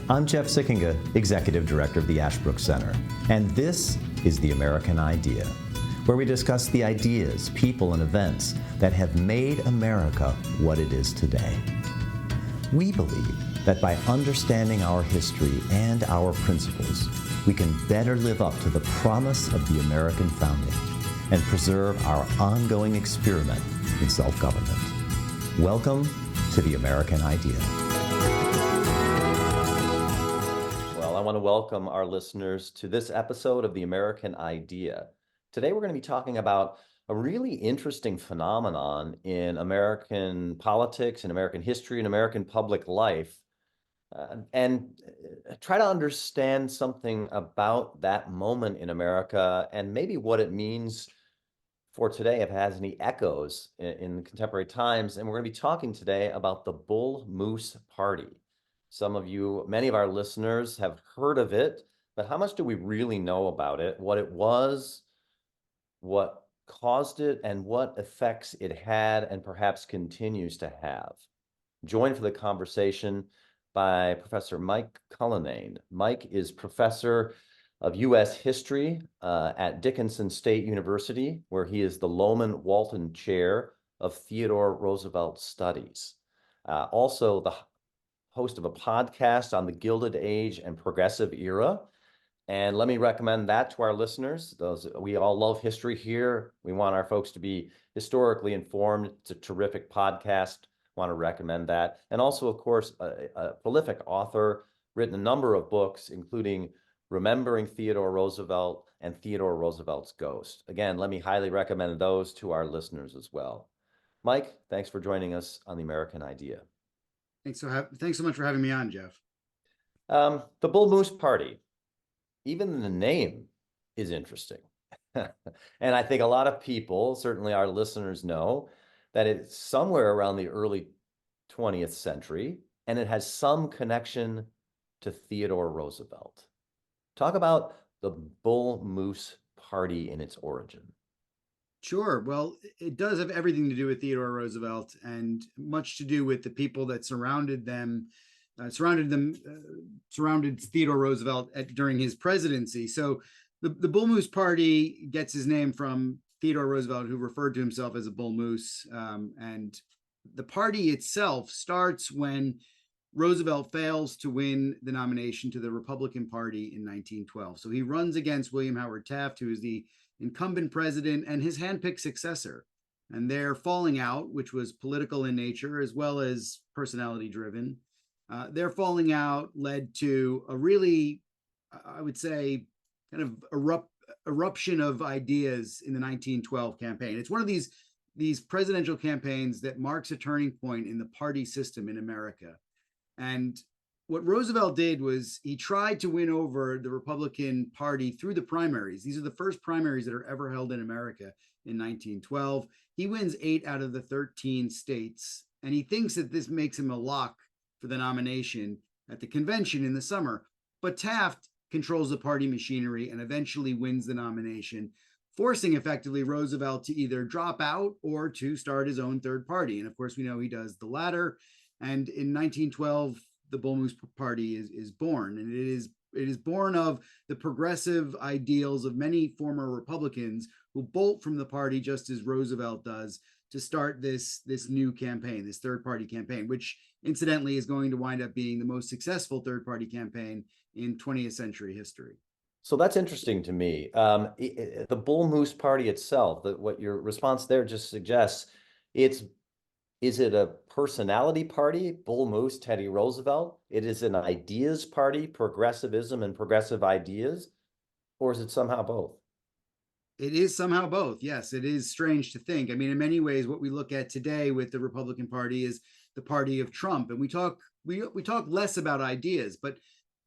I'm Jeff Sikkenga, Executive Director of the Ashbrook Center, and this is The American Idea, where we discuss the ideas, people, and events that have made America what it is today. We believe that by understanding our history and our principles, we can better live up to the promise of the American founding and preserve our ongoing experiment in self-government. Welcome to The American Idea. I want to welcome our listeners to this episode of The American Idea. Today we're going to be talking about a really interesting phenomenon in American politics, in American history, in American public life, and try to understand something about that moment in America and maybe what it means for today, if it has any echoes in contemporary times. And we're going to be talking today about the Bull Moose Party. Some of you, many of our listeners have heard of it, but how much do we really know about it, what it was, what caused it, and what effects it had and perhaps continues to have? Joined for the conversation by Professor Mike Cullinane. Mike is professor of U.S. history at Dickinson State University, where he is the Loman Walton Chair of Theodore Roosevelt Studies. Also the host of a podcast on the Gilded Age and Progressive Era. And let me recommend that to our listeners. We all love history here. We want our folks to be historically informed. It's a terrific podcast. Want to recommend that. And also, of course, a prolific author, written a number of books, including Remembering Theodore Roosevelt and Theodore Roosevelt's Ghost. Again, let me highly recommend those to our listeners as well. Mike, thanks for joining us on The American Idea. Thanks so much for having me on, Jeff. The Bull Moose Party, even the name is interesting. And I think a lot of people, certainly our listeners, know that it's somewhere around the early 20th century, and it has some connection to Theodore Roosevelt. Talk about the Bull Moose Party in its origin. Sure. Well, it does have everything to do with Theodore Roosevelt and much to do with the people that surrounded Theodore Roosevelt during his presidency. So the Bull Moose Party gets his name from Theodore Roosevelt, who referred to himself as a bull moose. And the party itself starts when Roosevelt fails to win the nomination to the Republican Party in 1912. So he runs against William Howard Taft, who is the incumbent president and his handpicked successor. And their falling out, which was political in nature as well as personality driven, their falling out led to a really, I would say, kind of eruption of ideas in the 1912 campaign. It's one of these presidential campaigns that marks a turning point in the party system in America. And what Roosevelt did was he tried to win over the Republican Party through the primaries. These are the first primaries that are ever held in America in 1912. He wins 8 out of the 13 states, and he thinks that this makes him a lock for the nomination at the convention in the summer. But Taft controls the party machinery and eventually wins the nomination, forcing effectively Roosevelt to either drop out or to start his own third party. And of course, we know he does the latter. And in 1912, the Bull Moose Party is born, and it is born of the progressive ideals of many former Republicans who bolt from the party, just as Roosevelt does, to start this new campaign, this third party campaign, which incidentally is going to wind up being the most successful third party campaign in 20th century history. So that's interesting to me. The Bull Moose Party itself, what your response there just suggests, is it a personality party, Bull Moose, Teddy Roosevelt? It is an ideas party, progressivism and progressive ideas? Or is it somehow both? It is somehow both. Yes, it is strange to think. I mean, in many ways, what we look at today with the Republican Party is the party of Trump. And we talk less about ideas, but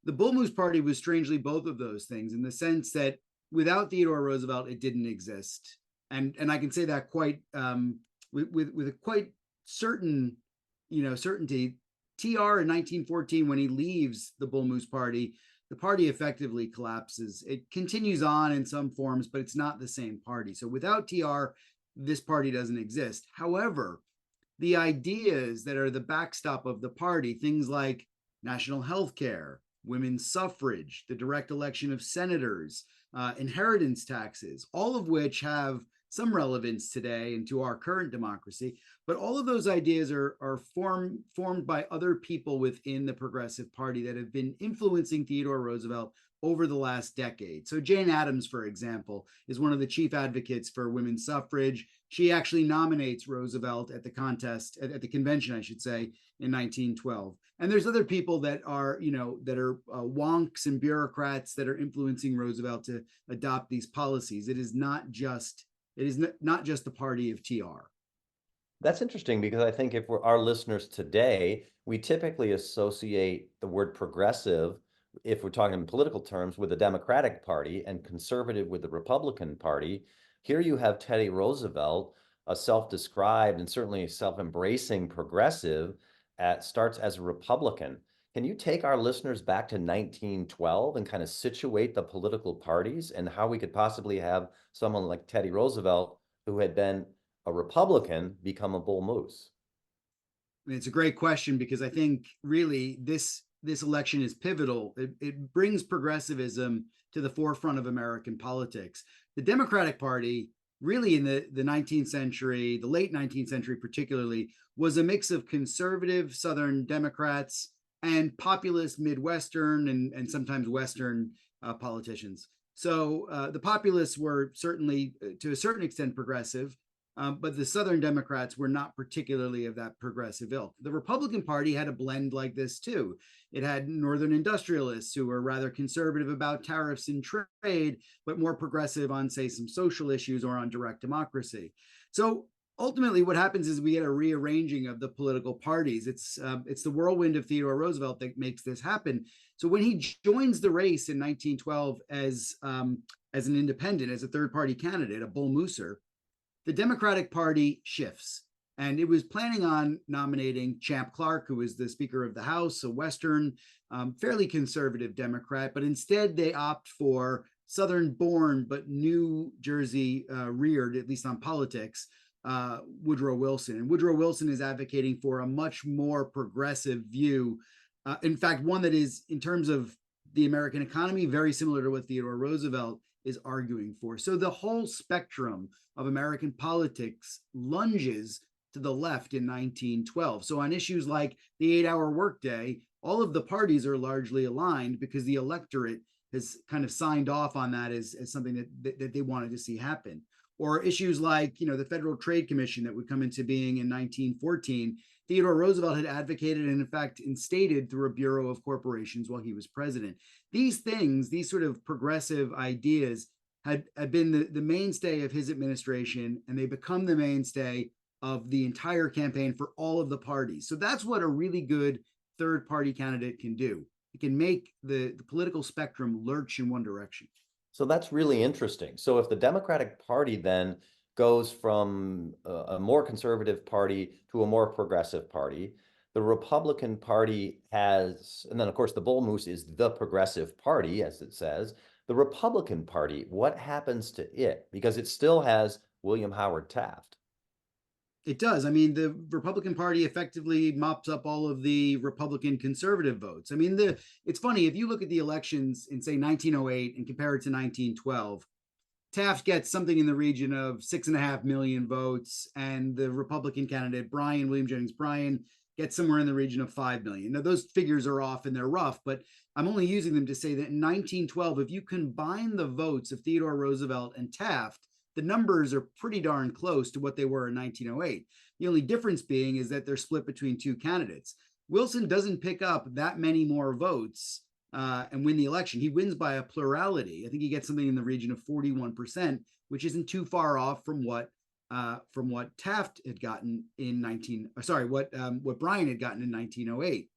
the Bull Moose Party was strangely both of those things, in the sense that without Theodore Roosevelt, it didn't exist. And I can say that quite with a quite certainty. TR in 1914, when he leaves the Bull Moose Party, the party effectively collapses. It continues on in some forms, but it's not the same party. So without TR, this party doesn't exist. However, the ideas that are the backstop of the party, things like national health care, women's suffrage, the direct election of senators, inheritance taxes, all of which have some relevance today and to our current democracy. But all of those ideas are formed by other people within the Progressive Party that have been influencing Theodore Roosevelt over the last decade. So Jane Addams, for example, is one of the chief advocates for women's suffrage. She actually nominates Roosevelt at the contest, at the convention, I should say, in 1912. And there's other people that are, wonks and bureaucrats that are influencing Roosevelt to adopt these policies. It is not just the party of TR. That's interesting because I think if we're our listeners today, we typically associate the word progressive, if we're talking in political terms, with the Democratic Party and conservative with the Republican Party. Here you have Teddy Roosevelt, a self-described and certainly self-embracing progressive, starts as a Republican. Can you take our listeners back to 1912 and kind of situate the political parties and how we could possibly have someone like Teddy Roosevelt, who had been a Republican, become a bull moose? I mean, it's a great question because I think really this election is pivotal. It brings progressivism to the forefront of American politics. The Democratic Party, really in the 19th century, the late 19th century particularly, was a mix of conservative Southern Democrats and populist Midwestern and sometimes Western politicians. So the populists were certainly, to a certain extent, progressive. But the Southern Democrats were not particularly of that progressive ilk. The Republican Party had a blend like this too. It had Northern industrialists who were rather conservative about tariffs and trade, but more progressive on, say, some social issues or on direct democracy. So ultimately, what happens is we get a rearranging of the political parties. It's the whirlwind of Theodore Roosevelt that makes this happen. So when he joins the race in 1912 as an independent, as a third party candidate, a bull mooser, the Democratic Party shifts, and it was planning on nominating Champ Clark, who was the Speaker of the House, a Western, fairly conservative Democrat, but instead they opt for Southern-born but New Jersey reared, at least on politics, Woodrow Wilson. And Woodrow Wilson is advocating for a much more progressive view. In fact, one that is, in terms of the American economy, very similar to what Theodore Roosevelt is arguing for. So the whole spectrum of American politics lunges to the left in 1912. So on issues like the 8-hour workday, all of the parties are largely aligned because the electorate has kind of signed off on that as something that they wanted to see happen. Or issues like, the Federal Trade Commission that would come into being in 1914. Theodore Roosevelt had advocated and in fact instated through a Bureau of Corporations while he was president. These things, these sort of progressive ideas had been the mainstay of his administration, and they become the mainstay of the entire campaign for all of the parties. So that's what a really good third party candidate can do. It can make the political spectrum lurch in one direction. So that's really interesting. So if the Democratic Party then goes from a more conservative party to a more progressive party, the Republican Party has, and then of course the bull moose is the progressive party, as it says. The Republican Party, what happens to it? Because it still has William Howard Taft. It does. I mean, the Republican Party effectively mops up all of the Republican conservative votes. I mean, it's funny, if you look at the elections in, say, 1908 and compare it to 1912, Taft gets something in the region of 6.5 million votes, and the Republican candidate, William Jennings Bryan, gets somewhere in the region of 5 million. Now, those figures are off and they're rough, but I'm only using them to say that in 1912, if you combine the votes of Theodore Roosevelt and Taft, the numbers are pretty darn close to what they were in 1908. The only difference being is that they're split between two candidates. Wilson doesn't pick up that many more votes and win the election. He wins by a plurality. I think he gets something in the region of 41%, which isn't too far off from what Taft had gotten in what Bryan had gotten in 1908.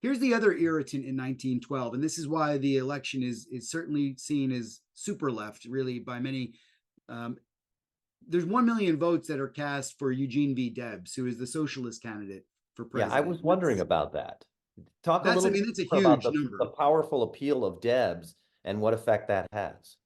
Here's the other irritant in 1912, and this is why the election is certainly seen as super left, really, by many. There's 1 million votes that are cast for Eugene v. Debs, who is the socialist candidate for president. Yeah, I was wondering about that. Talk a little bit that's a more about huge number. the powerful appeal of Debs and what effect that has.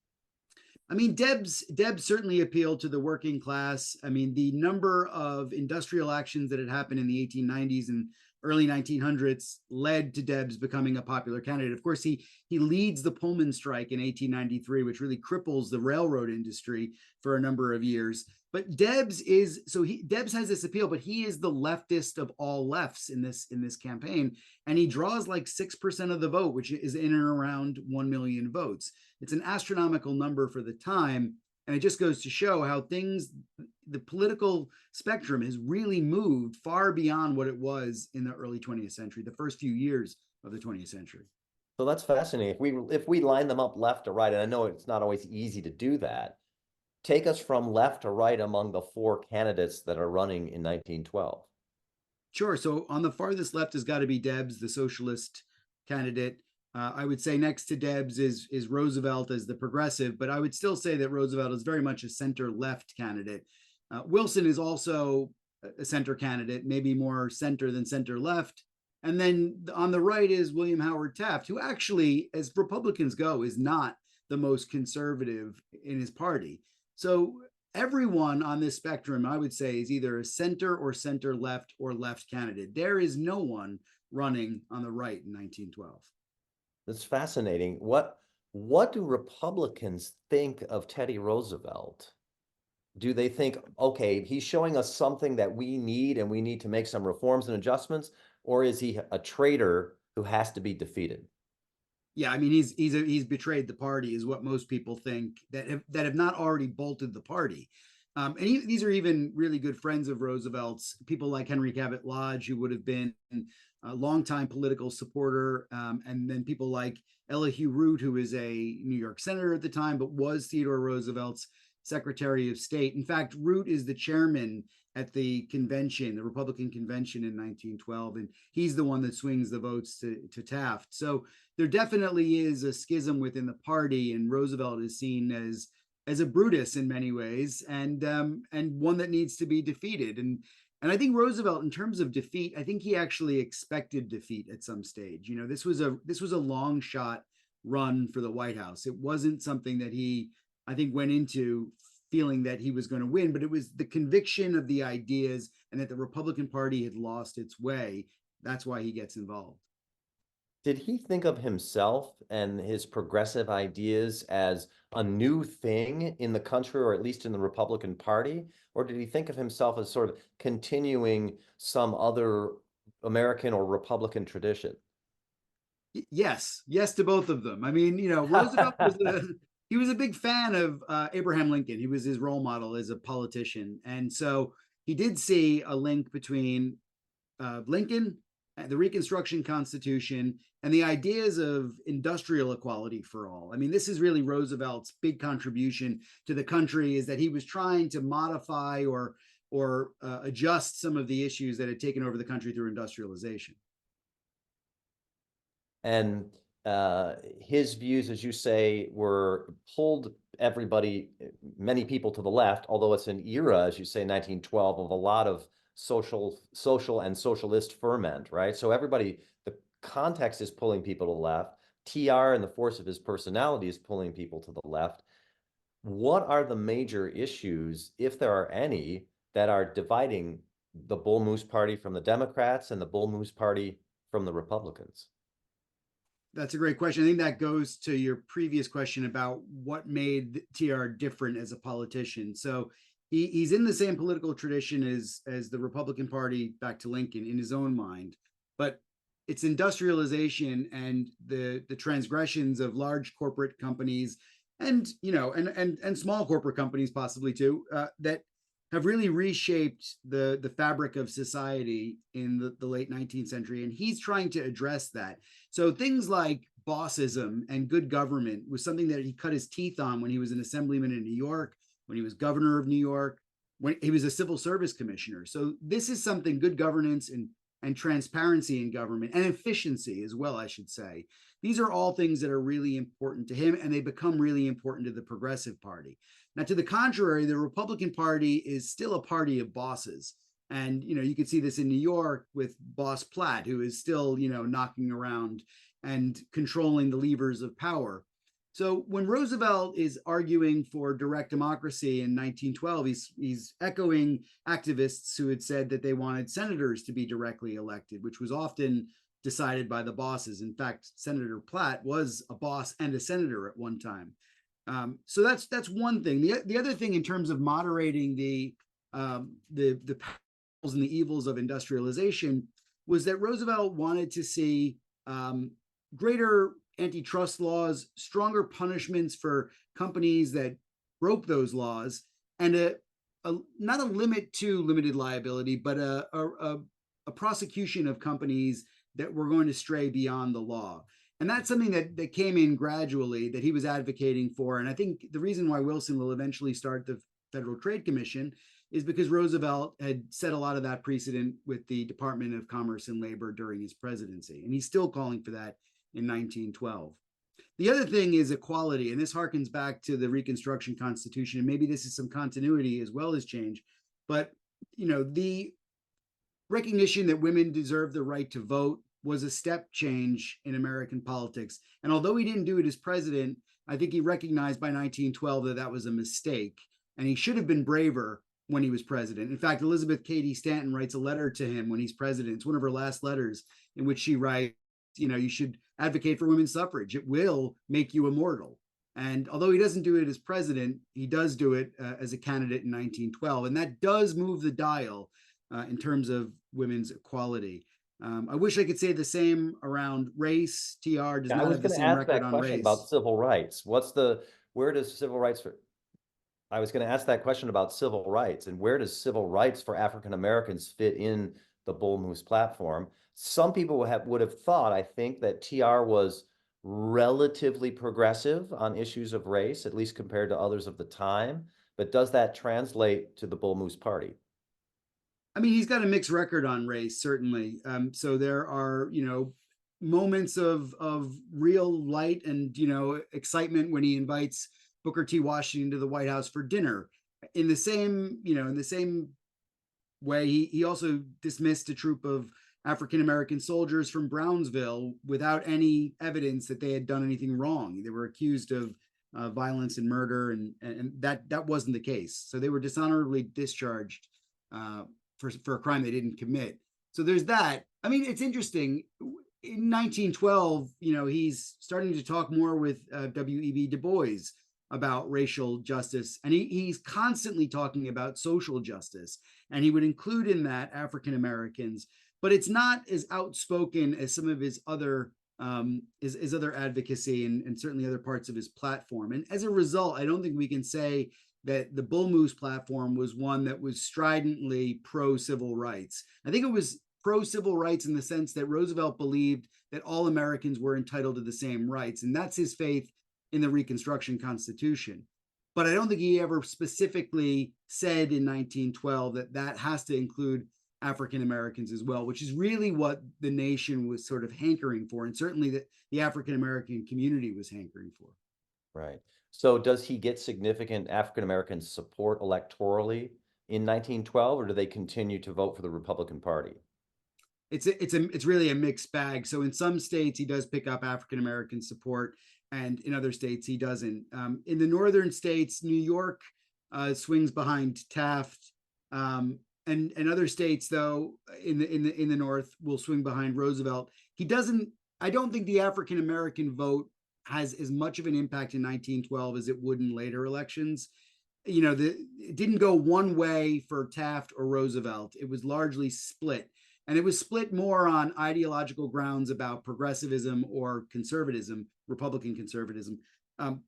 I mean, Debs certainly appealed to the working class. I mean, the number of industrial actions that had happened in the 1890s and early 1900s led to Debs becoming a popular candidate. Of course, he leads the Pullman strike in 1893, which really cripples the railroad industry for a number of years. But Debs has this appeal, but he is the leftist of all lefts in this campaign, and he draws like 6% of the vote, which is in and around 1 million votes. It's an astronomical number for the time, and it just goes to show how the political spectrum has really moved far beyond what it was in the early 20th century, the first few years of the 20th century. So that's fascinating. If we line them up left to right, and I know it's not always easy to do that, take us from left to right among the four candidates that are running in 1912. Sure. So on the farthest left has got to be Debs, the socialist candidate. I would say next to Debs is Roosevelt as the progressive, but I would still say that Roosevelt is very much a center-left candidate. Wilson is also a center candidate, maybe more center than center-left. And then on the right is William Howard Taft, who actually, as Republicans go, is not the most conservative in his party. So everyone on this spectrum, I would say, is either a center or center-left or left candidate. There is no one running on the right in 1912. That's fascinating. What do Republicans think of Teddy Roosevelt? Do they think, okay, he's showing us something that we need and we need to make some reforms and adjustments, or is he a traitor who has to be defeated? Yeah, I mean, he's betrayed the party, is what most people think that have not already bolted the party. These are even really good friends of Roosevelt's, people like Henry Cabot Lodge, who would have been a longtime political supporter, and then people like Elihu Root, who is a New York senator at the time, but was Theodore Roosevelt's Secretary of State. In fact, Root is the chairman at the convention, the Republican convention in 1912, and he's the one that swings the votes to Taft. So there definitely is a schism within the party, and Roosevelt is seen as a Brutus in many ways, and one that needs to be defeated. And I think Roosevelt, in terms of defeat, I think he actually expected defeat at some stage. You know, this was a long shot run for the White House. It wasn't something that he, I think, went into feeling that he was going to win, but it was the conviction of the ideas and that the Republican Party had lost its way. That's why he gets involved. Did he think of himself and his progressive ideas as a new thing in the country, or at least in the Republican Party? Or did he think of himself as sort of continuing some other American or Republican tradition? Yes to both of them. I mean, you know, Roosevelt he was a big fan of Abraham Lincoln. He was his role model as a politician, and so he did see a link between Lincoln, the Reconstruction Constitution, and the ideas of industrial equality for all. I mean, this is really Roosevelt's big contribution to the country, is that he was trying to modify or adjust some of the issues that had taken over the country through industrialization. And his views, as you say, were pulled many people to the left, although it's an era, as you say, 1912, of a lot of social and socialist ferment, right? So the context is pulling people to the left. TR and the force of his personality is pulling people to the left. What are the major issues, if there are any, that are dividing the Bull Moose Party from the Democrats and the Bull Moose Party from the Republicans? That's a great question. I think that goes to your previous question about what made TR different as a politician. So he's in the same political tradition as the Republican Party back to Lincoln in his own mind, but it's industrialization and the transgressions of large corporate companies and, you know, and small corporate companies possibly too, that have really reshaped the fabric of society in the late 19th century. And he's trying to address that. So things like bossism and good government was something that he cut his teeth on when he was an assemblyman in New York, when he was governor of New York, when he was a civil service commissioner. So this is something, good governance and transparency in government and efficiency as well, I should say. These are all things that are really important to him, and they become really important to the Progressive Party. Now, to the contrary, the Republican Party is still a party of bosses. And, you know, you could see this in New York with Boss Platt, who is still, you know, knocking around and controlling the levers of power. So when Roosevelt is arguing for direct democracy in 1912, he's echoing activists who had said that they wanted senators to be directly elected, which was often decided by the bosses. In fact, Senator Platt was a boss and a senator at one time. So that's one thing. The other thing in terms of moderating the perils and the evils of industrialization was that Roosevelt wanted to see greater antitrust laws, stronger punishments for companies that broke those laws, and not a limit to limited liability, but a prosecution of companies that were going to stray beyond the law. And that's something that came in gradually that he was advocating for. And I think the reason why Wilson will eventually start the Federal Trade Commission is because Roosevelt had set a lot of that precedent with the Department of Commerce and Labor during his presidency. And he's still calling for that in 1912. The other thing is equality, and this harkens back to the Reconstruction Constitution, and maybe this is some continuity as well as change, but the recognition that women deserve the right to vote was a step change in American politics. And although he didn't do it as president, I think he recognized by 1912 that that was a mistake, and he should have been braver when he was president. In fact, Elizabeth Cady Stanton writes a letter to him when he's president. It's one of her last letters in which she writes, you should advocate for women's suffrage. It will make you immortal. And although he doesn't do it as president, he does do it as a candidate in 1912. And that does move the dial in terms of women's equality. I wish I could say the same around race. TR does Yeah, I not was have the going to same ask record that on question race. about civil rights. Where does civil rights for, I was going to ask that question about civil rights and where does civil rights for African Americans fit in the Bull Moose platform? Some people would have thought, I think, that TR was relatively progressive on issues of race, at least compared to others of the time. But does that translate to the Bull Moose Party? I mean, he's got a mixed record on race, certainly. So there are, moments of real light and excitement when he invites Booker T. Washington to the White House for dinner. In the same way, he also dismissed a troop of African American soldiers from Brownsville without any evidence that they had done anything wrong. They were accused of violence and murder, and that wasn't the case. So they were dishonorably discharged for a crime they didn't commit. So there's that. I mean, it's interesting. In 1912, he's starting to talk more with W.E.B. Du Bois about racial justice, and he's constantly talking about social justice, and he would include in that African Americans, but it's not as outspoken as some of his other other advocacy and certainly other parts of his platform. And as a result, I don't think we can say that the Bull Moose platform was one that was stridently pro-civil rights. I think it was pro-civil rights in the sense that Roosevelt believed that all Americans were entitled to the same rights, and that's his faith in the Reconstruction Constitution. But I don't think he ever specifically said in 1912 that that has to include African Americans as well, which is really what the nation was sort of hankering for, and certainly that the African American community was hankering for. Right. So does he get significant African American support electorally in 1912, or do they continue to vote for the Republican Party? It's really a mixed bag. So in some states he does pick up African American support, and in other states he doesn't. In the northern states, New York swings behind Taft, and other states though in the north will swing behind Roosevelt. He doesn't. I don't think the African American vote has as much of an impact in 1912 as it would in later elections. It didn't go one way for Taft or Roosevelt. It was largely split. And it was split more on ideological grounds about progressivism or conservatism, Republican conservatism,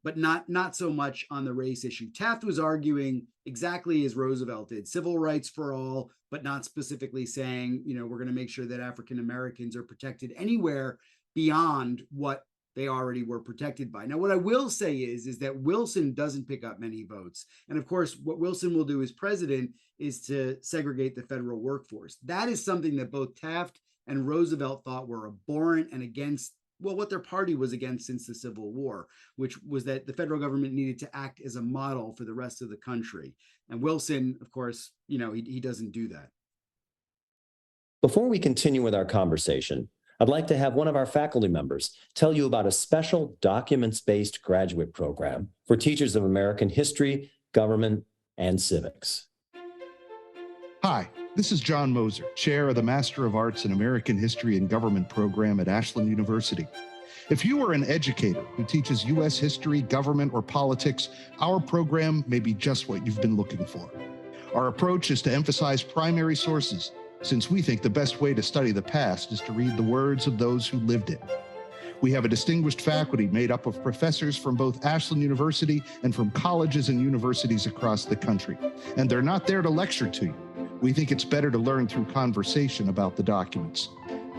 but not so much on the race issue. Taft was arguing exactly as Roosevelt did, civil rights for all, but not specifically saying, we're going to make sure that African Americans are protected anywhere beyond what they already were protected by. Now, what I will say is that Wilson doesn't pick up many votes. And of course, what Wilson will do as president is to segregate the federal workforce. That is something that both Taft and Roosevelt thought were abhorrent and against, well, what their party was against since the Civil War, which was that the federal government needed to act as a model for the rest of the country. And Wilson, of course, he doesn't do that. Before we continue with our conversation, I'd like to have one of our faculty members tell you about a special documents-based graduate program for teachers of American history, government, and civics. Hi, this is John Moser, Chair of the Master of Arts in American History and Government program at Ashland University. If you are an educator who teaches U.S. history, government, or politics, our program may be just what you've been looking for. Our approach is to emphasize primary sources, since we think the best way to study the past is to read the words of those who lived it. We have a distinguished faculty made up of professors from both Ashland University and from colleges and universities across the country. And they're not there to lecture to you. We think it's better to learn through conversation about the documents.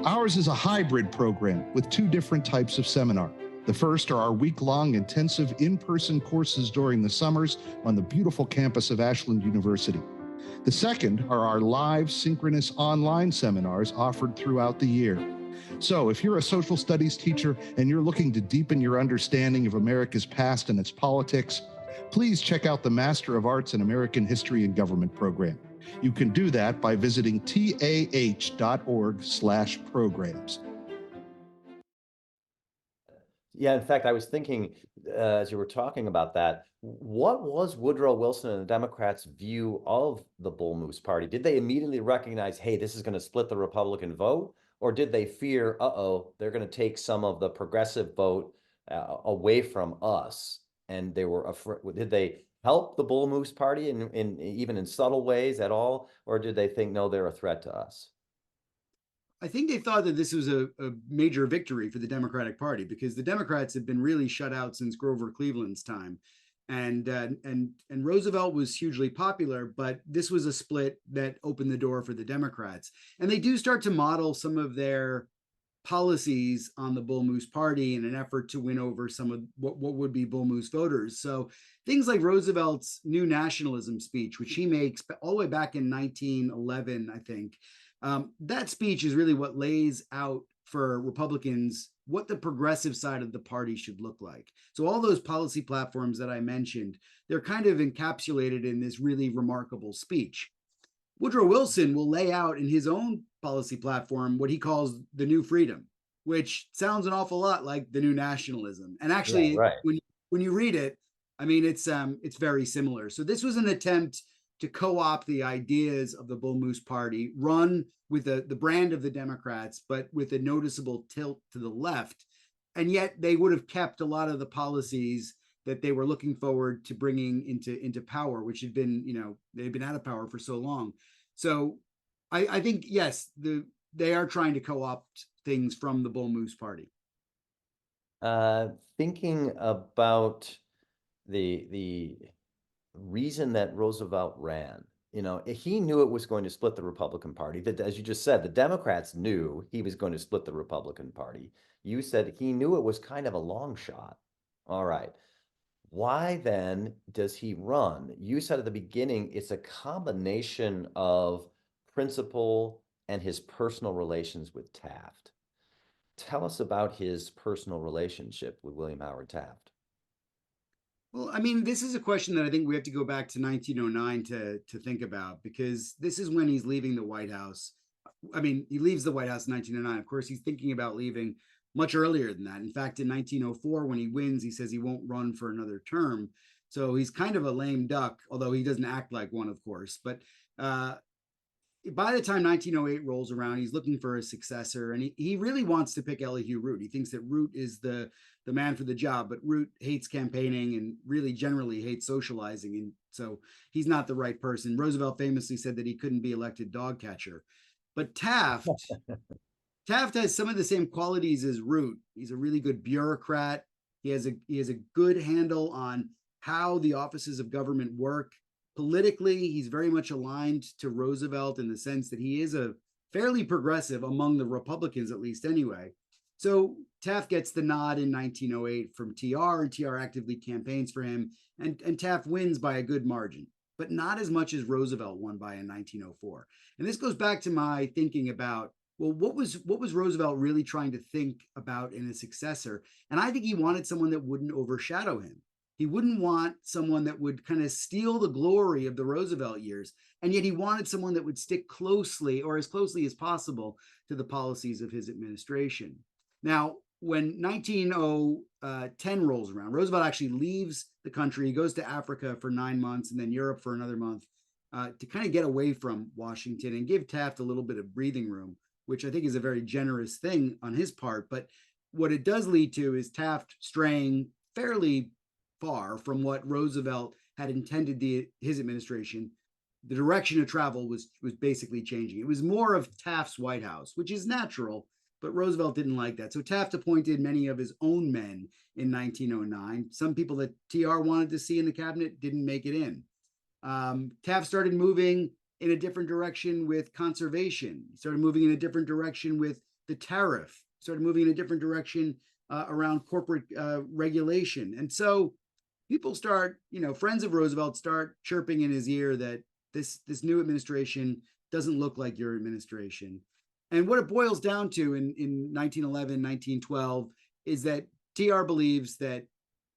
Ours is a hybrid program with two different types of seminar. The first are our week-long intensive in-person courses during the summers on the beautiful campus of Ashland University. The second are our live synchronous online seminars offered throughout the year. So if you're a social studies teacher and you're looking to deepen your understanding of America's past and its politics, please check out the Master of Arts in American History and Government program. You can do that by visiting tah.org/programs. Yeah, in fact, I was thinking as you were talking about that, what was Woodrow Wilson and the Democrats' view of the Bull Moose Party? Did they immediately recognize, hey, this is going to split the Republican vote? Or did they fear, they're going to take some of the progressive vote away from us? And they were afraid. Did they help the Bull Moose Party in even in subtle ways at all? Or did they think, no, they're a threat to us? I think they thought that this was a major victory for the Democratic Party, because the Democrats had been really shut out since Grover Cleveland's time. And Roosevelt was hugely popular, but this was a split that opened the door for the Democrats. And they do start to model some of their policies on the Bull Moose Party in an effort to win over some of what would be Bull Moose voters. So things like Roosevelt's New Nationalism speech, which he makes all the way back in 1911, I think. That speech is really what lays out for Republicans what the progressive side of the party should look like. So all those policy platforms that I mentioned, they're kind of encapsulated in this really remarkable speech. Woodrow Wilson will lay out in his own policy platform what he calls the New Freedom, which sounds an awful lot like the New Nationalism. And actually, when you read it, I mean, it's very similar. So this was an attempt to co-opt the ideas of the Bull Moose Party, run with the brand of the Democrats, but with a noticeable tilt to the left. And yet they would have kept a lot of the policies that they were looking forward to bringing into power, which had been, they've been out of power for so long. So I think, yes, they are trying to co-opt things from the Bull Moose Party. Thinking about the reason that Roosevelt ran, he knew it was going to split the Republican Party. That, as you just said, the Democrats knew he was going to split the Republican Party. You said he knew it was kind of a long shot. All right. Why then does he run? You said at the beginning, it's a combination of principle and his personal relations with Taft. Tell us about his personal relationship with William Howard Taft. Well, I mean, this is a question that I think we have to go back to 1909 to think about, because this is when he's leaving the White House. I mean, he leaves the White House in 1909. Of course, he's thinking about leaving much earlier than that. In fact, in 1904, when he wins, he says he won't run for another term. So he's kind of a lame duck, although he doesn't act like one, of course. But by the time 1908 rolls around, he's looking for a successor, and he really wants to pick Elihu Root. He thinks that Root is the man for the job, but Root hates campaigning and really generally hates socializing, and so he's not the right person. Roosevelt famously said that he couldn't be elected dog catcher. But Taft has some of the same qualities as Root. He's a really good bureaucrat. He has a good handle on how the offices of government work. Politically, he's very much aligned to Roosevelt in the sense that he is a fairly progressive among the Republicans, at least anyway. So Taft gets the nod in 1908 from TR, and TR actively campaigns for him, and Taft wins by a good margin, but not as much as Roosevelt won by in 1904. And this goes back to my thinking about, well, what was Roosevelt really trying to think about in a successor? And I think he wanted someone that wouldn't overshadow him. He wouldn't want someone that would kind of steal the glory of the Roosevelt years. And yet he wanted someone that would stick closely or as closely as possible to the policies of his administration. Now, when 1910 rolls around, Roosevelt actually leaves the country. He goes to Africa for 9 months and then Europe for another month to kind of get away from Washington and give Taft a little bit of breathing room, which I think is a very generous thing on his part. But what it does lead to is Taft straying fairly far from what Roosevelt had intended his administration. The direction of travel was basically changing. It was more of Taft's White House, which is natural, but Roosevelt didn't like that. So Taft appointed many of his own men in 1909. Some people that TR wanted to see in the cabinet didn't make it in. Taft started moving in a different direction with conservation. He started moving in a different direction with the tariff. Started moving in a different direction around corporate regulation. And so people start, friends of Roosevelt start chirping in his ear that this new administration doesn't look like your administration. And what it boils down to in 1911, 1912 is that TR believes that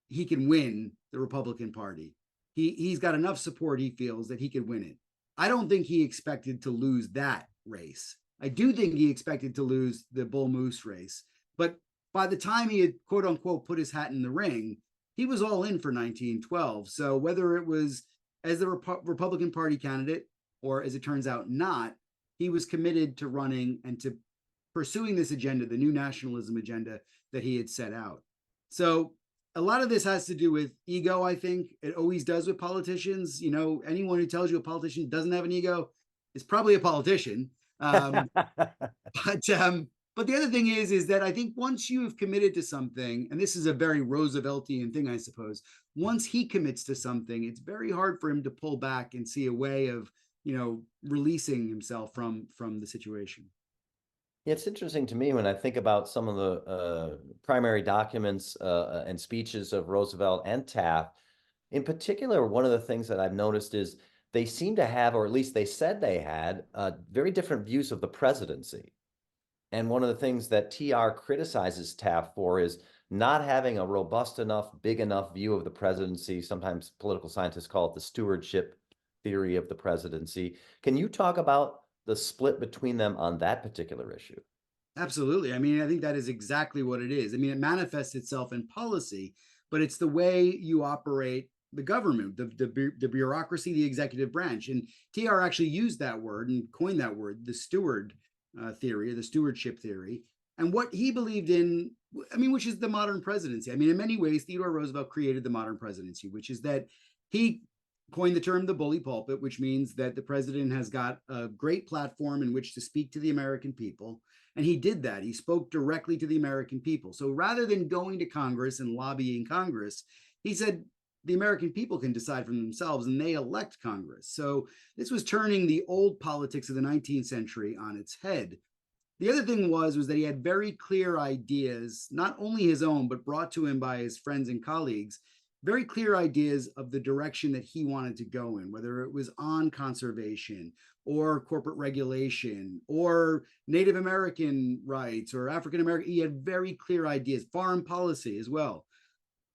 he can win the Republican Party. He's got enough support, he feels, that he could win it. I don't think he expected to lose that race. I do think he expected to lose the Bull Moose race. But by the time he had, quote unquote, put his hat in the ring, he was all in for 1912. So whether it was as the Republican Party candidate or, as it turns out, not, he was committed to running and to pursuing this agenda, the new nationalism agenda that he had set out. So a lot of this has to do with ego, I think. It always does with politicians. Anyone who tells you a politician doesn't have an ego is probably a politician. But the other thing is that I think once you've committed to something, and this is a very Rooseveltian thing, I suppose, once he commits to something, it's very hard for him to pull back and see a way of, releasing himself from the situation. It's interesting to me when I think about some of the primary documents and speeches of Roosevelt and Taft. In particular, one of the things that I've noticed is they seem to have, or at least they said they had, very different views of the presidency. And one of the things that TR criticizes Taft for is not having a robust enough, big enough view of the presidency. Sometimes political scientists call it the stewardship theory of the presidency. Can you talk about the split between them on that particular issue? Absolutely. I mean, I think that is exactly what it is. I mean, it manifests itself in policy, but it's the way you operate the government, the bureaucracy, the executive branch. And TR actually used that word and coined that word, the steward theory, or the stewardship theory. And what he believed in, which is the modern presidency. I mean, in many ways, Theodore Roosevelt created the modern presidency, which is that he coined the term the bully pulpit, which means that the president has got a great platform in which to speak to the American people. And he did that. He spoke directly to the American people. So rather than going to Congress and lobbying Congress, he said the American people can decide for themselves and they elect Congress. So this was turning the old politics of the 19th century on its head. The other thing was that he had very clear ideas, not only his own, but brought to him by his friends and colleagues, very clear ideas of the direction that he wanted to go in, whether it was on conservation or corporate regulation or Native American rights or African American. He had very clear ideas, foreign policy as well.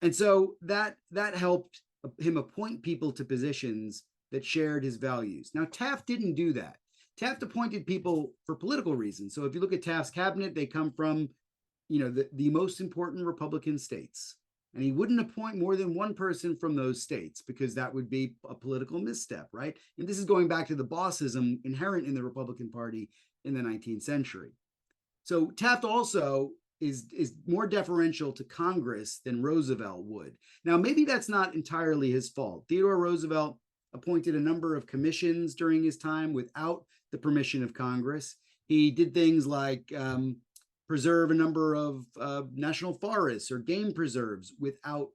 And so that helped him appoint people to positions that shared his values. Now, Taft didn't do that. Taft appointed people for political reasons. So if you look at Taft's cabinet, they come from, the most important Republican states. And he wouldn't appoint more than one person from those states because that would be a political misstep, right? And this is going back to the bossism inherent in the Republican Party in the 19th century. So Taft also is more deferential to Congress than Roosevelt would. Now, maybe that's not entirely his fault. Theodore Roosevelt appointed a number of commissions during his time without the permission of Congress. He did things like preserve a number of national forests or game preserves without,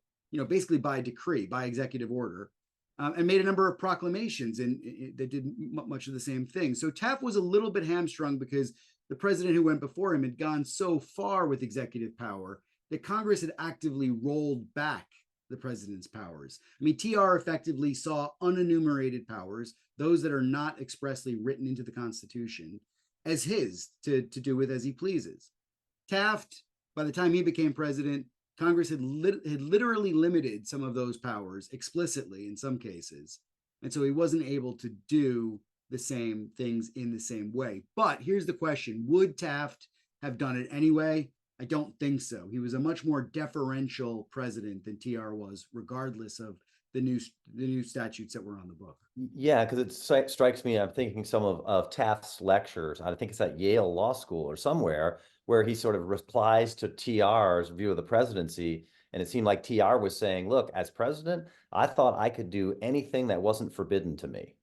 basically by decree, by executive order, and made a number of proclamations that did much of the same thing. So Taft was a little bit hamstrung because the president who went before him had gone so far with executive power that Congress had actively rolled back the president's powers. TR effectively saw unenumerated powers, those that are not expressly written into the Constitution, as his to do with as he pleases. Taft, by the time he became president, Congress had literally limited some of those powers explicitly in some cases. And so he wasn't able to do the same things in the same way. But here's the question: would Taft have done it anyway? I don't think so. He was a much more deferential president than TR was, regardless of the new statutes that were on the book. Yeah, because it strikes me, I'm thinking some of Taft's lectures. I think it's at Yale Law School or somewhere where he sort of replies to TR's view of the presidency. And it seemed like TR was saying, look, as president, I thought I could do anything that wasn't forbidden to me.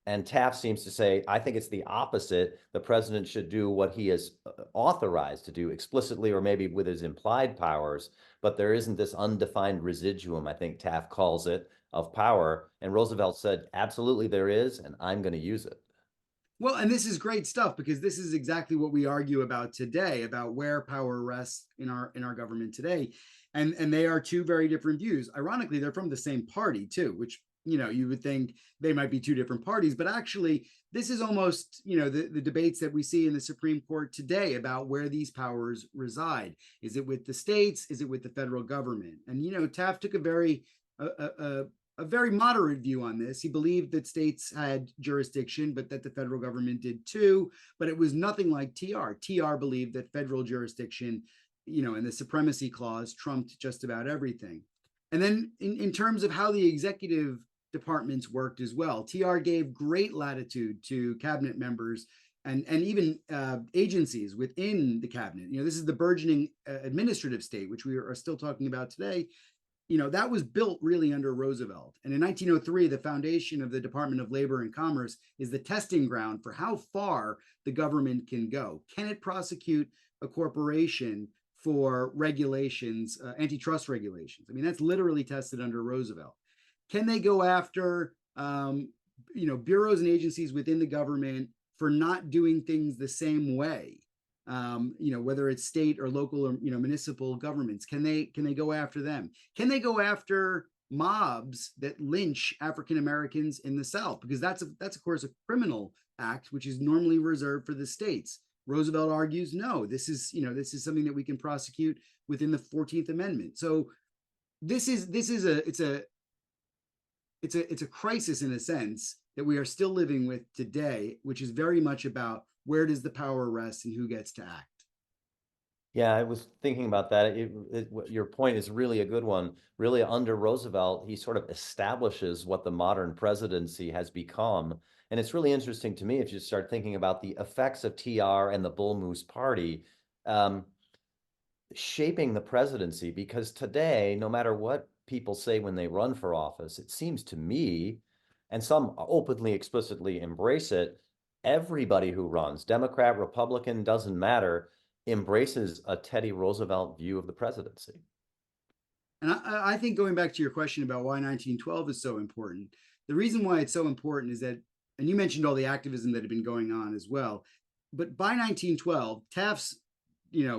And Taft seems to say, I think it's the opposite. The president should do what he is authorized to do explicitly or maybe with his implied powers, but there isn't this undefined residuum, I think Taft calls it, of power. And Roosevelt said, absolutely there is, and I'm going to use it. Well, and this is great stuff because this is exactly what we argue about today, about where power rests in our government today. And they are two very different views. Ironically, they're from the same party too, which, you would think they might be two different parties, but actually this is almost, the debates that we see in the Supreme Court today about where these powers reside. Is it with the states? Is it with the federal government? And, Taft took a very moderate view on this. He believed that states had jurisdiction, but that the federal government did too. But it was nothing like TR. TR believed that federal jurisdiction, and the supremacy clause trumped just about everything. And then in terms of how the executive departments worked as well, TR gave great latitude to cabinet members and even agencies within the cabinet. This is the burgeoning administrative state, which we are still talking about today. That was built really under Roosevelt. And in 1903, the foundation of the Department of Labor and Commerce is the testing ground for how far the government can go. Can it prosecute a corporation for regulations, antitrust regulations? I mean, that's literally tested under Roosevelt. Can they go after, bureaus and agencies within the government for not doing things the same way? Whether it's state or local or municipal governments, can they go after them? Can they go after mobs that lynch African Americans in the South? Because that's of course a criminal act, which is normally reserved for the states. Roosevelt argues, no, this is something that we can prosecute within the 14th Amendment. So it's a crisis in a sense that we are still living with today, which is very much about where does the power rest and who gets to act. Yeah, I was thinking about that. Your point is really a good one. Really, under Roosevelt, he sort of establishes what the modern presidency has become. And it's really interesting to me if you start thinking about the effects of TR and the Bull Moose Party shaping the presidency, because today, no matter what people say when they run for office, it seems to me, and some openly, explicitly embrace it, everybody who runs, Democrat, Republican, doesn't matter, embraces a Teddy Roosevelt view of the presidency. And I think going back to your question about why 1912 is so important, the reason why it's so important is that, and you mentioned all the activism that had been going on as well, but by 1912, Taft's,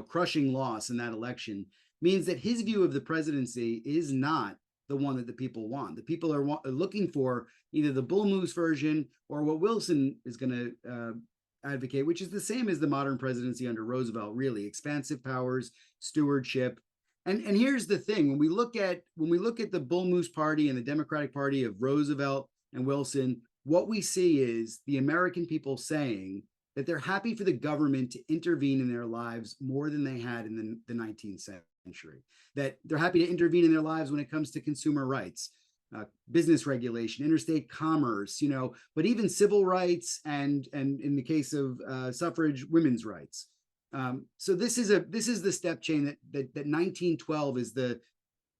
crushing loss in that election means that his view of the presidency is not the one that the people want. The people are looking for either the Bull Moose version or what Wilson is going to advocate, which is the same as the modern presidency under Roosevelt, really expansive powers, stewardship. And here's the thing: when we look at the Bull Moose Party and the Democratic Party of Roosevelt and Wilson, what we see is the American people saying that they're happy for the government to intervene in their lives more than they had in the 19th century. That they're happy to intervene in their lives when it comes to consumer rights, business regulation, interstate commerce, but even civil rights and in the case of suffrage, women's rights. So this is the step chain that 1912 is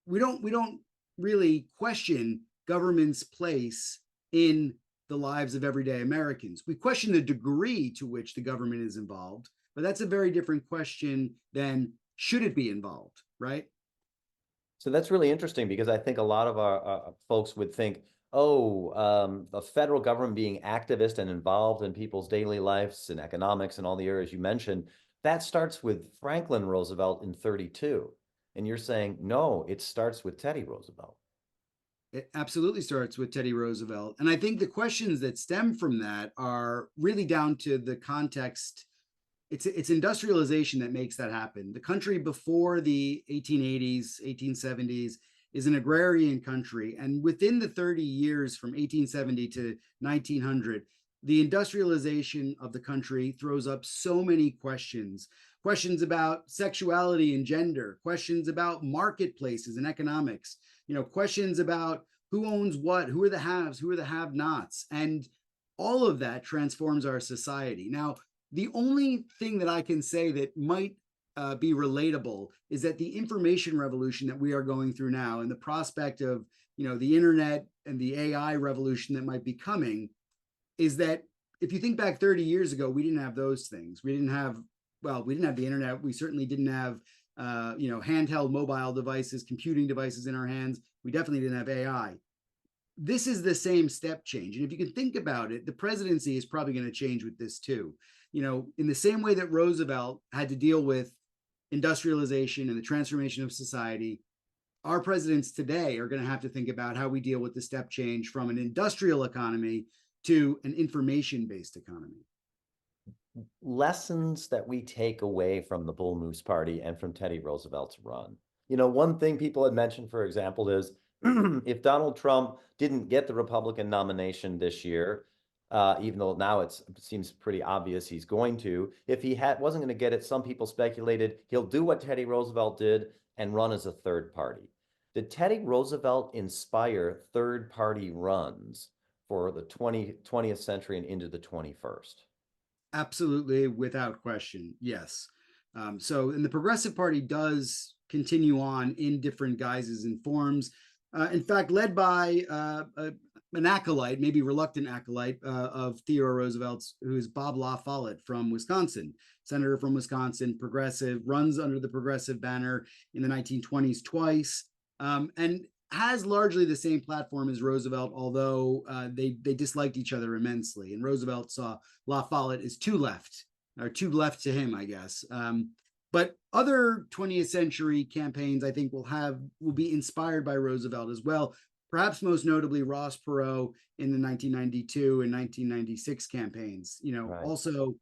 we don't really question government's place in the lives of everyday Americans. We question the degree to which the government is involved, but that's a very different question than should it be involved, right? So that's really interesting because I think a lot of our folks would think, the federal government being activist and involved in people's daily lives and economics and all the areas you mentioned, that starts with Franklin Roosevelt in 32. And you're saying, no, it starts with Teddy Roosevelt. It absolutely starts with Teddy Roosevelt. And I think the questions that stem from that are really down to the context it's industrialization that makes that happen. The country before the 1880s, 1870s is an agrarian country. And within the 30 years from 1870 to 1900, the industrialization of the country throws up so many questions about sexuality and gender, questions about marketplaces and economics, questions about who owns what, who are the haves, who are the have-nots. And all of that transforms our society. Now, the only thing that I can say that might be relatable is that the information revolution that we are going through now and the prospect of, the internet and the AI revolution that might be coming is that if you think back 30 years ago, we didn't have those things. We didn't have the internet. We certainly didn't have, handheld mobile devices, computing devices in our hands. We definitely didn't have AI. This is the same step change. And if you can think about it, the presidency is probably going to change with this too. In the same way that Roosevelt had to deal with industrialization and the transformation of society, our presidents today are going to have to think about how we deal with the step change from an industrial economy to an information-based economy. Lessons that we take away from the Bull Moose Party and from Teddy Roosevelt's run. One thing people had mentioned, for example, is if Donald Trump didn't get the Republican nomination this year, even though now it seems pretty obvious he's going to, if he wasn't going to get it, some people speculated he'll do what Teddy Roosevelt did and run as a third party. Did Teddy Roosevelt inspire third party runs for the 20th century and into the 21st? Absolutely, without question, yes. And the Progressive Party does continue on in different guises and forms. In fact, led by an acolyte, maybe reluctant acolyte of Theodore Roosevelt's, who is Bob La Follette from Wisconsin, senator from Wisconsin, progressive, runs under the progressive banner in the 1920s twice, and has largely the same platform as Roosevelt, although they disliked each other immensely. And Roosevelt saw La Follette as too left to him, I guess. But other 20th century campaigns, I think, will be inspired by Roosevelt as well. Perhaps most notably Ross Perot in the 1992 and 1996 campaigns. Right. Also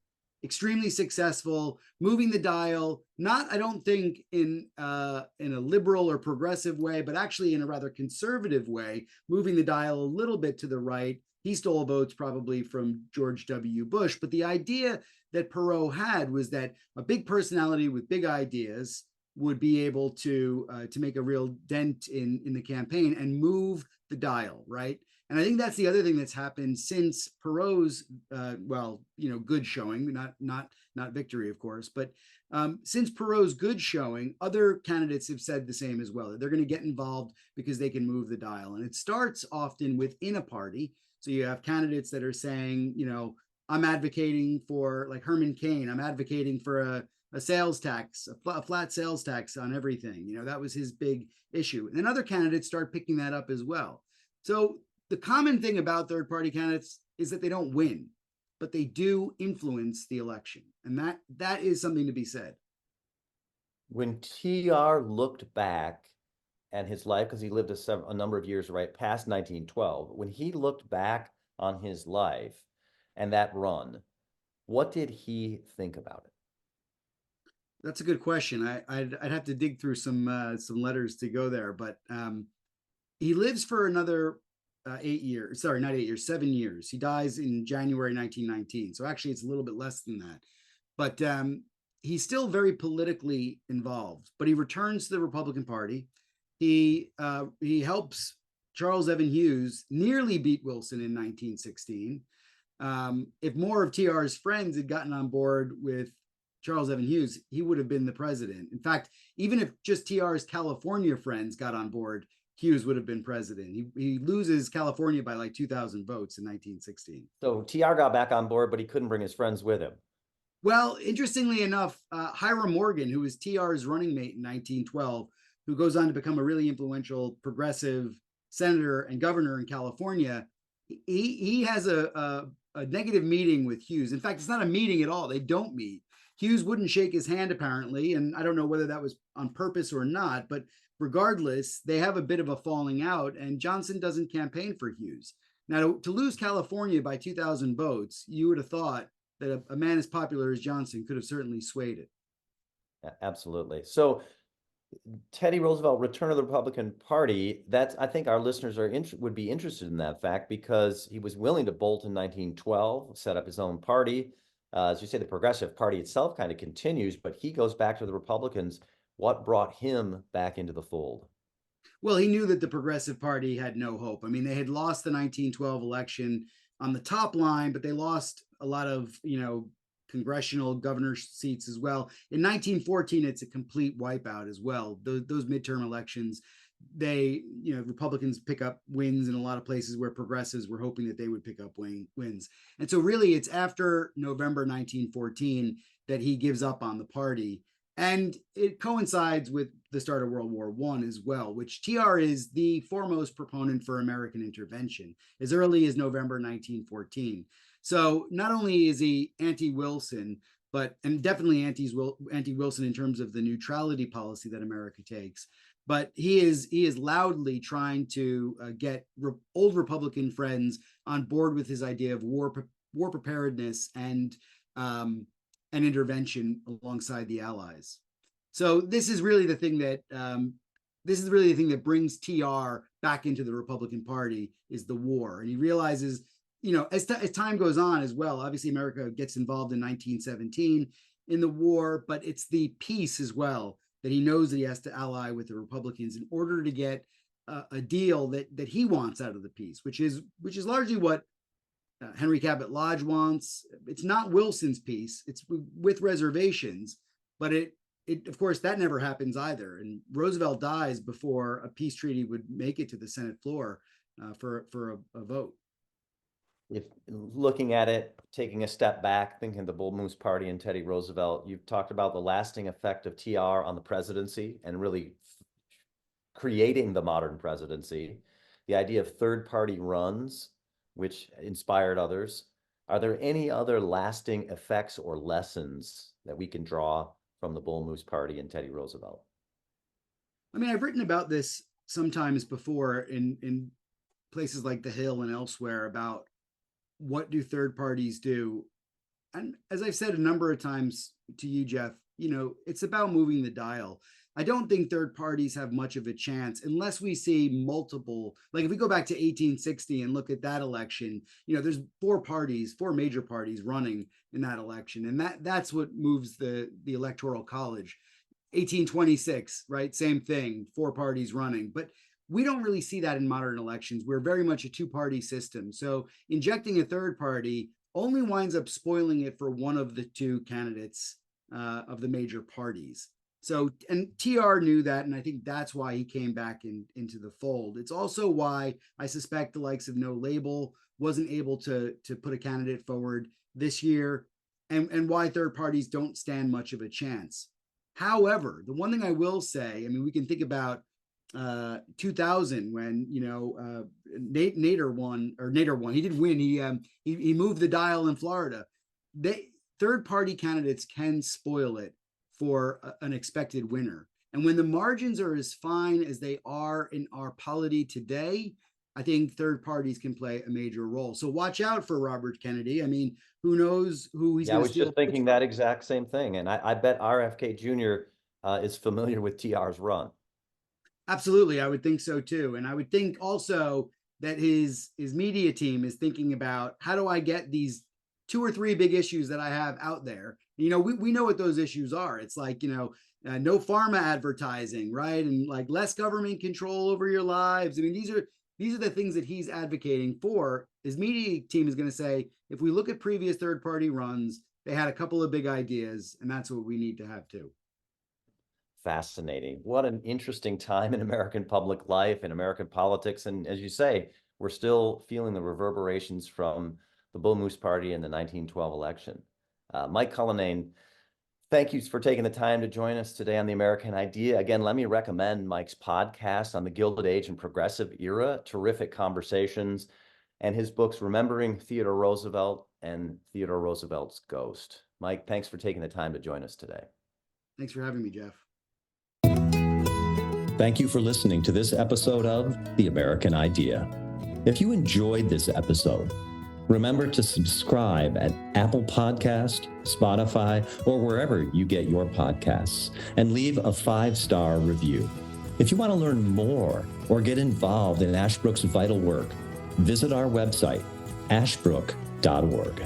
extremely successful, moving the dial. Not, I don't think, in a liberal or progressive way, but actually in a rather conservative way, moving the dial a little bit to the right. He stole votes probably from George W. Bush, but the idea that Perot had was that a big personality with big ideas would be able to make a real dent in the campaign and move the dial, right? And I think that's the other thing that's happened since Perot's, good showing, not victory, of course, but since Perot's good showing, other candidates have said the same as well, that they're going to get involved because they can move the dial. And it starts often within a party. So you have candidates that are saying, I'm advocating for, like Herman Cain, I'm advocating for a sales tax, a flat sales tax on everything. That was his big issue. And then other candidates start picking that up as well. So the common thing about third party candidates is that they don't win, but they do influence the election. And that is something to be said. When TR looked back at his life, because he lived a number of years right past 1912, when he looked back on his life and that run, what did he think about it? That's a good question. I'd have to dig through some letters to go there, but he lives for another 8 years. Sorry, not 8 years, 7 years. He dies in January 1919. So actually, it's a little bit less than that. But he's still very politically involved. But he returns to the Republican Party. He helps Charles Evan Hughes nearly beat Wilson in 1916. If more of TR's friends had gotten on board with Charles Evan Hughes, he would have been the president. In fact, even if just TR's California friends got on board, Hughes would have been president. He loses California by like 2,000 votes in 1916. So TR got back on board, but he couldn't bring his friends with him. Well, interestingly enough, Hiram Morgan, who was TR's running mate in 1912, who goes on to become a really influential progressive senator and governor in California, he has a negative meeting with Hughes. In fact, it's not a meeting at all. They don't meet. Hughes wouldn't shake his hand, apparently, and I don't know whether that was on purpose or not, but regardless, they have a bit of a falling out, and Johnson doesn't campaign for Hughes. Now, to lose California by 2,000 votes, you would have thought that a man as popular as Johnson could have certainly swayed it. Absolutely. So Teddy Roosevelt, return of the Republican Party, that's, I think our listeners would be interested in that fact because he was willing to bolt in 1912, set up his own party. As you say, the Progressive Party itself kind of continues, but he goes back to the Republicans. What brought him back into the fold? Well, he knew that the Progressive Party had no hope. I mean, they had lost the 1912 election on the top line, but they lost a lot of, congressional governor seats as well. In 1914, it's a complete wipeout as well. Those midterm elections, Republicans pick up wins in a lot of places where progressives were hoping that they would pick up wins. And so really it's after November 1914 that he gives up on the party. And it coincides with the start of World War I as well, which TR is the foremost proponent for American intervention as early as November 1914. So not only is he anti-Wilson, and definitely anti-Wilson in terms of the neutrality policy that America takes, but he is loudly trying to get old Republican friends on board with his idea of war preparedness and intervention alongside the Allies. So this is really the thing that brings TR back into the Republican Party is the war, and he realizes, as time goes on as well, obviously America gets involved in 1917 in the war, but it's the peace as well that he knows that he has to ally with the Republicans in order to get a deal that he wants out of the peace, which is largely what Henry Cabot Lodge wants. It's not Wilson's peace; it's with reservations, but it of course that never happens either. And Roosevelt dies before a peace treaty would make it to the Senate floor for a vote. If looking at it, taking a step back, thinking of the Bull Moose Party and Teddy Roosevelt, you've talked about the lasting effect of TR on the presidency and really creating the modern presidency, the idea of third-party runs, which inspired others. Are there any other lasting effects or lessons that we can draw from the Bull Moose Party and Teddy Roosevelt? I mean, I've written about this sometimes before in places like The Hill and elsewhere about what do third parties do? And as I've said a number of times to you, Jeff, it's about moving the dial. I don't think third parties have much of a chance unless we see multiple, like if we go back to 1860 and look at that election, there's four major parties running in that election. And that's what moves the Electoral College. 1826, right? Same thing, four parties running. But we don't really see that in modern elections. We're very much a two-party system. So injecting a third party only winds up spoiling it for one of the two candidates of the major parties. So, and TR knew that, and I think that's why he came back into the fold. It's also why I suspect the likes of No Label wasn't able to put a candidate forward this year, and why third parties don't stand much of a chance. However, the one thing I will say, I mean, we can think about 2000 when Nader won. He did win. He moved the dial in Florida. Third party candidates can spoil it for an expected winner. And when the margins are as fine as they are in our polity today, I think third parties can play a major role. So watch out for Robert Kennedy. I mean, who knows who he's going to steal? I was just thinking that exact same thing. And I bet RFK Jr. Is familiar with TR's run. Absolutely. I would think so too. And I would think also that his media team is thinking about, how do I get these 2 or 3 big issues that I have out there? We know what those issues are. It's like, no pharma advertising, right? And like less government control over your lives. I mean, these are the things that he's advocating for. His media team is going to say, if we look at previous third party runs, they had a couple of big ideas, and that's what we need to have too. Fascinating. What an interesting time in American public life and American politics. And as you say, we're still feeling the reverberations from the Bull Moose Party in the 1912 election. Mike Cullinane, thank you for taking the time to join us today on The American Idea. Again, let me recommend Mike's podcast on the Gilded Age and Progressive Era, terrific conversations, and his books, Remembering Theodore Roosevelt and Theodore Roosevelt's Ghost. Mike, thanks for taking the time to join us today. Thanks for having me, Jeff. Thank you for listening to this episode of The American Idea. If you enjoyed this episode, Remember to subscribe at Apple Podcast, Spotify, or wherever you get your podcasts, and leave a 5-star review. If you want to learn more or get involved in Ashbrook's vital work, visit our website, ashbrook.org.